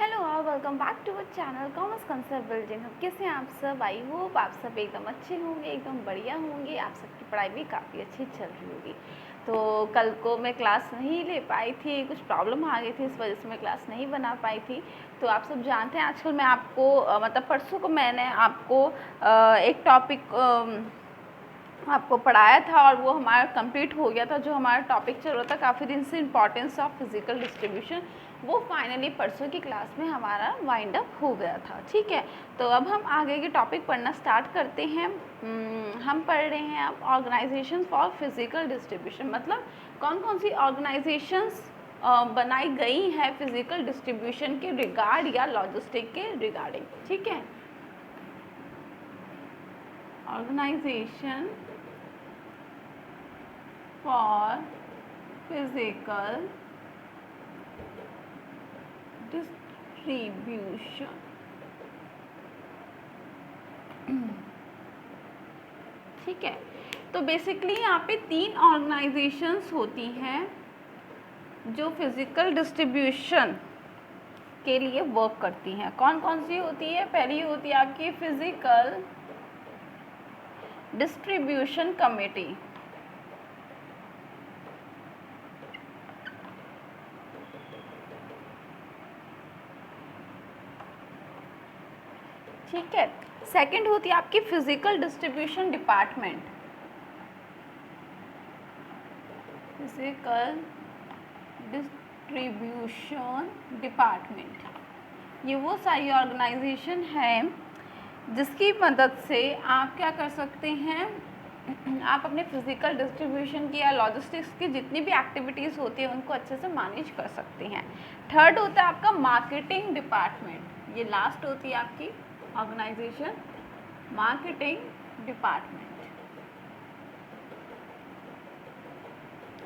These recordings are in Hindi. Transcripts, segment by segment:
हेलो और welcome back to our channel commerce concept building. कैसे हैं आप सब? आई होप आप सब एकदम अच्छे होंगे, एकदम बढ़िया होंगे। आप सबकी पढ़ाई भी काफ़ी अच्छी चल रही होगी। तो कल को मैं क्लास नहीं ले पाई थी, कुछ प्रॉब्लम आ गई थी, इस वजह से मैं क्लास नहीं बना पाई थी। तो आप सब जानते हैं आजकल मैं आपको मतलब परसों को मैंने आपको एक टॉपिक आपको पढ़ाया था और वो हमारा कंप्लीट हो गया था। जो हमारा टॉपिक चल रहा था काफ़ी दिन से, इम्पॉर्टेंस ऑफ फिजिकल डिस्ट्रीब्यूशन, वो फाइनली परसों की क्लास में हमारा वाइंड अप हो गया था। ठीक है, तो अब हम आगे के टॉपिक पढ़ना स्टार्ट करते हैं। हम पढ़ रहे हैं अब ऑर्गेनाइजेशन फॉर फिजिकल डिस्ट्रीब्यूशन, मतलब कौन कौन सी ऑर्गेनाइजेशंस बनाई गई हैं फिजिकल डिस्ट्रीब्यूशन के रिगार्ड या लॉजिस्टिक के रिगार्डिंग। ठीक है, ऑर्गेनाइजेशन for physical distribution। ठीक है, तो बेसिकली यहाँ पे तीन ऑर्गेनाइजेशंस होती हैं जो फिजिकल डिस्ट्रीब्यूशन के लिए वर्क करती हैं। कौन कौन सी होती है? पहली होती है आपकी फिजिकल डिस्ट्रीब्यूशन कमेटी। ठीक है, सेकंड होती है आपकी physical distribution department. Physical distribution department, ये वो सारी ऑर्गेनाइजेशन है जिसकी मदद से आप क्या कर सकते हैं, आप अपने फिजिकल डिस्ट्रीब्यूशन की या लॉजिस्टिक्स की जितनी भी एक्टिविटीज़ होती है उनको अच्छे से मैनेज कर सकते हैं। थर्ड होता है आपका मार्केटिंग डिपार्टमेंट। ये लास्ट होती है आपकी ऑर्गेनाइजेशन, मार्केटिंग डिपार्टमेंट।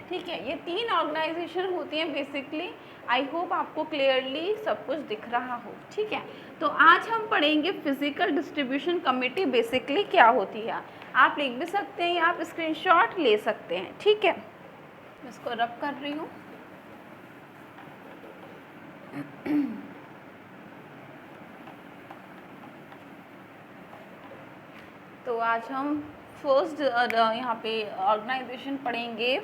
ठीक है, ये तीन ऑर्गेनाइजेशन होती हैं बेसिकली। आई होप आपको क्लियरली सब कुछ दिख रहा हो। ठीक है, तो आज हम पढ़ेंगे फिजिकल डिस्ट्रीब्यूशन कमेटी बेसिकली क्या होती है। आप लिख भी सकते हैं या आप स्क्रीनशॉट ले सकते हैं। ठीक है, मैं इसको रब कर रही हूँ। तो आज हम फर्स्ट यहाँ पे ऑर्गेनाइजेशन पढ़ेंगे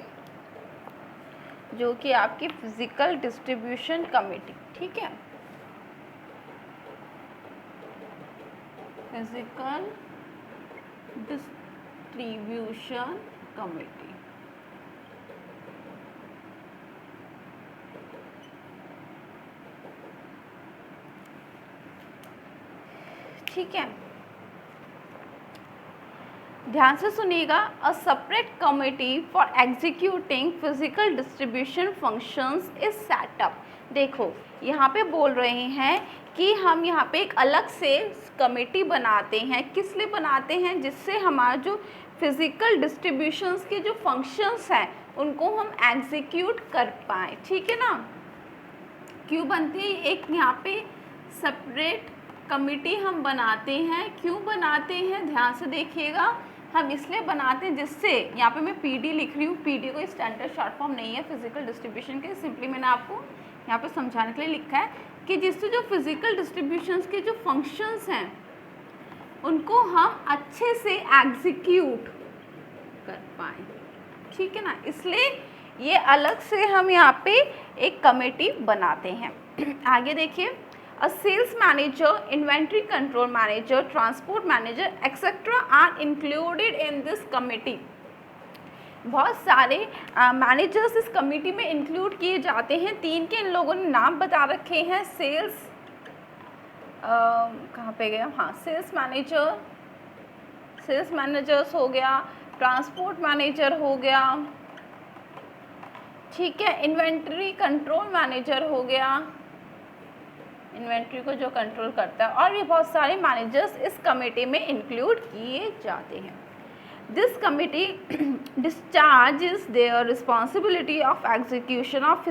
जो कि आपकी फिजिकल डिस्ट्रीब्यूशन कमेटी। ठीक है, फिजिकल डिस्ट्रीब्यूशन कमेटी। ठीक है, ध्यान से सुनिएगा। A separate committee for executing physical distribution functions is setup. देखो यहाँ पे बोल रहे हैं कि हम यहाँ पे एक अलग से कमेटी बनाते हैं। किस लिए बनाते हैं? जिससे हमारा जो फिजिकल डिस्ट्रीब्यूशंस के जो फंक्शंस हैं उनको हम एग्जीक्यूट कर पाएँ। ठीक है ना, क्यों बनती है एक यहाँ पे सेपरेट कमेटी हम बनाते हैं? क्यों बनाते हैं? ध्यान से देखिएगा। हम इसलिए बनाते हैं जिससे, यहाँ पे मैं पीडी लिख रही हूँ, पीडी कोई स्टैंडर्ड शॉर्ट फॉर्म नहीं है फिजिकल डिस्ट्रीब्यूशन के, सिंपली मैंने आपको यहाँ पे समझाने के लिए लिखा है कि जिससे जो फिजिकल डिस्ट्रीब्यूशंस के जो फंक्शंस हैं उनको हम अच्छे से एग्जीक्यूट कर पाएँ। ठीक है ना, इसलिए ये अलग से हम यहाँ पे एक कमेटी बनाते हैं। आगे देखिए, a sales manager, inventory control manager, transport manager etcetera are included in this committee. बहुत सारे मैनेजर्स इस कमेटी में इंक्लूड किए जाते हैं। तीन के इन लोगों ने नाम बता रखे हैं। सेल्स कहाँ पे गया, हाँ, सेल्स मैनेजर्स हो गया, ट्रांसपोर्ट मैनेजर हो गया, ठीक है, इन्वेंट्री कंट्रोल मैनेजर हो गया, इन्वेंट्री को जो कंट्रोल करता है, और ये बहुत सारे मैनेजर्स इस कमेटी में इंक्लूड किए जाते हैं। This committee discharges their responsibility of execution of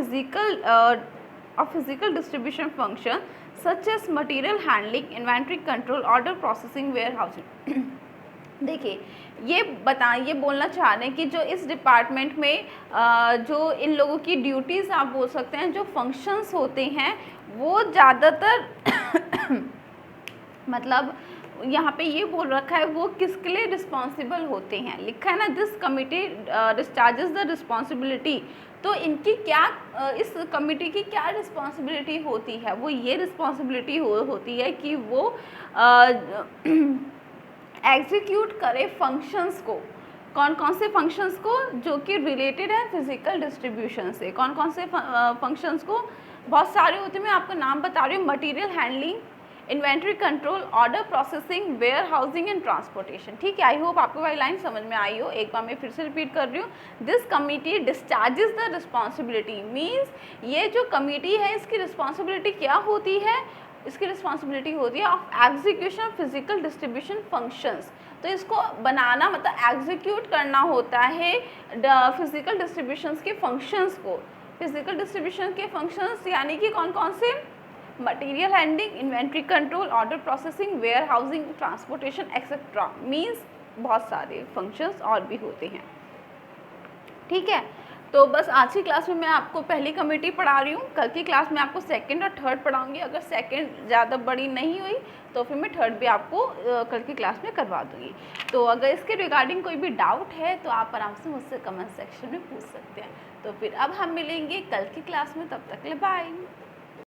physical distribution function such as material handling, inventory control, order processing, warehousing. देखिए, ये बोलना चाह रहे हैं कि जो इस डिपार्टमेंट में जो इन लोगों की ड्यूटीज़ आप बोल सकते हैं, जो फंक्शंस होते हैं वो ज़्यादातर मतलब यहाँ पे ये बोल रखा है वो किसके लिए रिस्पॉन्सिबल होते हैं, लिखा है ना, this committee discharges the responsibility. तो इनकी क्या इस कमिटी की क्या रिस्पॉन्सिबिलिटी होती है, वो ये रिस्पॉन्सिबिलिटी होती है कि वो एग्जीक्यूट करे फंक्शंस को। कौन कौन से फंक्शंस को, जो कि रिलेटेड है फिजिकल डिस्ट्रीब्यूशन से। कौन कौन से फंक्शंस को, बहुत सारे होते हैं, मैं आपको नाम बता रही हूँ। Material handling, inventory control, order processing, warehousing and transportation. ठीक है, आई होप आपको वाली लाइन समझ में आई हो। एक बार मैं फिर से रिपीट कर रही हूँ, this committee discharges the responsibility, means ये जो कमिटी है इसकी रिस्पॉन्सिबिलिटी क्या होती है, इसकी रिस्पॉन्सिबिलिटी होती है of execution of physical distribution functions. तो इसको बनाना मतलब एग्जीक्यूट करना होता है फिजिकल डिस्ट्रीब्यूशंस के फंक्शंस को। फिजिकल डिस्ट्रीब्यूशन के फंक्शंस यानी कि कौन कौन से, material handling, inventory control, order processing, warehousing, transportation etcetera, means बहुत सारे फंक्शंस और भी होते हैं। ठीक है, तो बस आज की क्लास में मैं आपको पहली कमेटी पढ़ा रही हूँ, कल की क्लास में आपको सेकंड और थर्ड पढ़ाऊँगी। अगर सेकंड ज़्यादा बड़ी नहीं हुई तो फिर मैं थर्ड भी आपको कल की क्लास में करवा दूँगी। तो अगर इसके रिगार्डिंग कोई भी डाउट है तो आप आराम से मुझसे कमेंट सेक्शन में पूछ सकते हैं। तो फिर अब हम मिलेंगे कल की क्लास में, तब तक के लिए बाय।